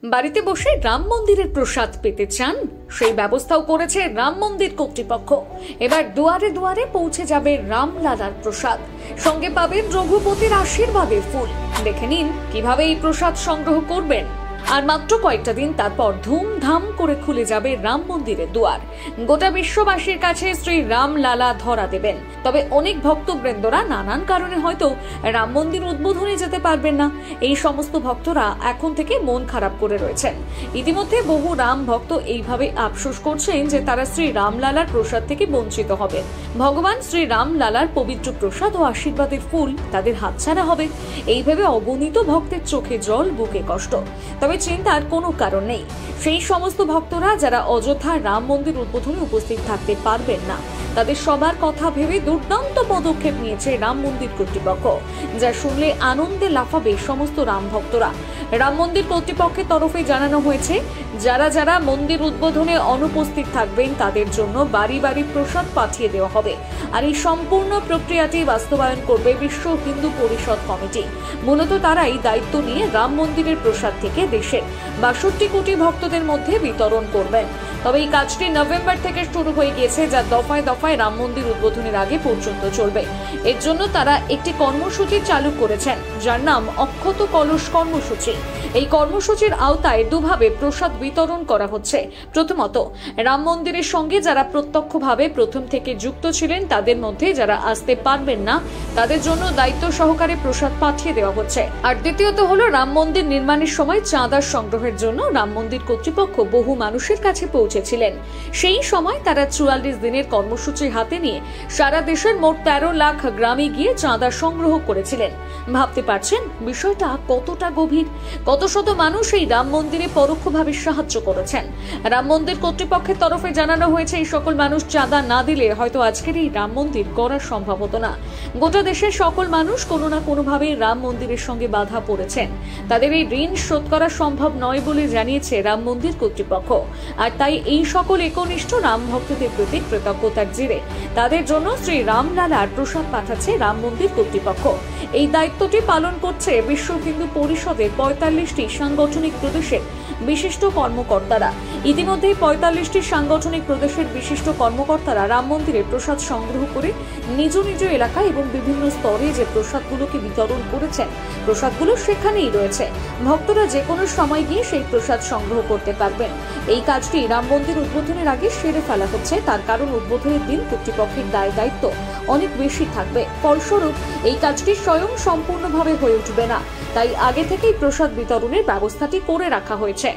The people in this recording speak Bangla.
বাড়িতে বসে রাম মন্দিরের প্রসাদ পেতে চান, সেই ব্যবস্থাও করেছে রাম মন্দির কর্তৃপক্ষ। এবার দুয়ারে দুয়ারে পৌঁছে যাবে রামলালার প্রসাদ, সঙ্গে পাবেন রঘুপতির আশীর্বাদের ফুল। দেখে নিন কিভাবে এই প্রসাদ সংগ্রহ করবেন। আর মাত্র কয়েকটা দিন তারপর ধুমধাম করে খুলে যাবে রাম মন্দিরের দুয়ার। গোটা বিশ্ববাসীর কাছে শ্রী রামলালা ধরা দেবেন। তবে অনেক ভক্তবৃন্দরা নানান কারণে হয়তো রাম মন্দির উদ্বোধনে যেতে পারবেন না। এই সমস্ত ভক্তরা এখন থেকে মন খারাপ করে রয়েছেন। ইতিমধ্যে বহু রাম ভক্ত এইভাবে আফসোস করছেন যে তারা শ্রী রামলালার প্রসাদ থেকে বঞ্চিত হবেন। ভগবান শ্রী রামলালার পবিত্র প্রসাদ ও আশীর্বাদের ফুল তাদের হাতছাড়া হবে। এইভাবে অগণিত ভক্তের চোখে জল, বুকে কষ্ট। তবে চিন্তার কোনো কারণ নেই। সেই সমস্ত ভক্তরা যারা অযোধ্যা রাম মন্দির উদ্বোধনে উপস্থিত থাকতে পারবেন না, তাদের সবার কথা ভেবে দুর্দান্ত পদক্ষেপ নিয়েছে রাম মন্দির কর্তৃপক্ষ, যা শুনলে আনন্দে লাফাবে সমস্ত রাম ভক্তরা। রাম মন্দির কর্তৃপক্ষের তরফে জানানো হয়েছে, যারা যারা মন্দির উদ্বোধনে অনুপস্থিত থাকবেন তাদের জন্য বাড়ি বাড়ি প্রসাদ পাঠিয়ে দেওয়া হবে। আর এই সম্পূর্ণ প্রক্রিয়াটি বাস্তবায়ন করবে বিশ্ব হিন্দু পরিষদ কমিটি। মূলত তারাই দায়িত্ব নিয়ে রাম মন্দিরের প্রসাদ থেকে দেশের ৬২ কোটি ভক্তদের মধ্যে বিতরণ করবেন। তবে এই কাজটি নভেম্বর থেকে শুরু হয়ে গিয়েছে, যা দফায় দফায় রাম মন্দির উদ্বোধনের আগে পর্যন্ত চলবে। এর জন্য তারা একটি কর্মসূচি চালু করেছেন, যার নাম অক্ষত কলস কর্মসূচি। এই কর্মসূচির আওতায় দুভাবে প্রসাদ বিতরণ করা হচ্ছে। প্রথমত, রাম মন্দিরের সঙ্গে যারা প্রত্যক্ষভাবে প্রথম থেকে যুক্ত ছিলেন তাদের মধ্যে যারা আসতে পারবেন না, তাদের জন্য দায়িত্ব সহকারে প্রসাদ পাঠিয়ে দেওয়া হচ্ছে। আর দ্বিতীয়ত হলো, রাম মন্দির নির্মাণের সময় চাঁদা সংগ্রহের জন্য রাম মন্দির কর্তৃপক্ষ বহু মানুষের কাছে পৌঁছেছিলেন। সেই সময় তারা ৪৪ দিনের কর্মসূচি হাতে নিয়ে সারা দেশের মোট ১৩ লাখ গ্রামে গিয়ে চাঁদা সংগ্রহ করেছিলেন। ভাবতে পারছেন বিষয়টা কতটা গভীর। কত শত মানুষ এই রাম মন্দিরে পরোক্ষভাবে সাহায্য করেছেন। রাম মন্দির কর্তৃপক্ষের তরফে জানানো হয়েছে, এই সকল মানুষ চাঁদা না দিলে হয়তো আজকের এই রাম মন্দির গড়ার সম্ভব হতো না। গোটা দেশের সকল মানুষ কোনো না কোনোভাবে রাম মন্দিরের সঙ্গে বাধা পড়েছেন। তাদের এই ঋণ শোধ করা সম্ভব নয় বলে জানিয়েছে রাম মন্দির কর্তৃপক্ষ। আর তাই এই সকল একনিষ্ঠ রাম ভক্তদের প্রতি কৃতজ্ঞতার জেরে তাদের জন্য শ্রী রামলালার প্রসাদ পাঠাচ্ছে রাম মন্দির কর্তৃপক্ষ। এই দায়িত্বটি পালন করছে বিশ্ব হিন্দু পরিষদের ৪৫টি সাংগঠনিক প্রদেশের বিশিষ্ট কর্মকর্তারা। ইতিমধ্যে ৪৫টি সাংগঠনিক প্রদেশের বিশিষ্ট কর্মকর্তারা রাম মন্দিরে প্রসাদ সংগ্রহ করে নিজ নিজ এলাকা এবং বিভিন্ন স্তরে যে প্রসাদগুলোকে বিতরণ করেছেন, প্রসাদগুলো সেখানেই রয়েছে। ভক্তরা যে কোনো সময় গিয়ে সেই প্রসাদ সংগ্রহ করতে পারবেন। এই কাজটি রাম মন্দির উদ্বোধনের আগে সেরে ফেলা হচ্ছে, তার কারণ উদ্বোধনের দিন কর্তৃপক্ষের দায় দায়িত্ব অনেক বেশি থাকবে। ফলস্বরূপ এই কাজটি স্বয়ং সম্পূর্ণভাবে হয়ে উঠবে না, তাই আগে থেকেই প্রসাদ বিতরণের ব্যবস্থাটি করে রাখা হয়েছে।